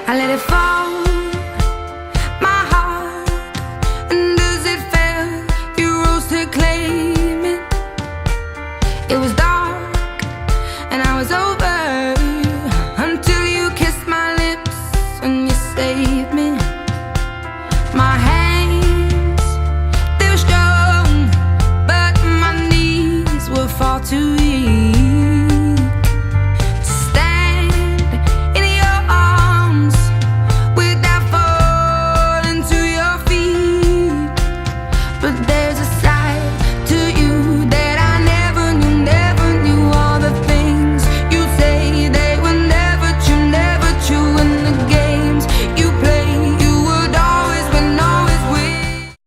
I let it fall, my heart, and as it fell, you rose to claim it. It was dark, and I was over, until you kissed my lips and you saved me. My hands, they were strong, but my knees were far too weak to stand in your arms without falling to your feet. But there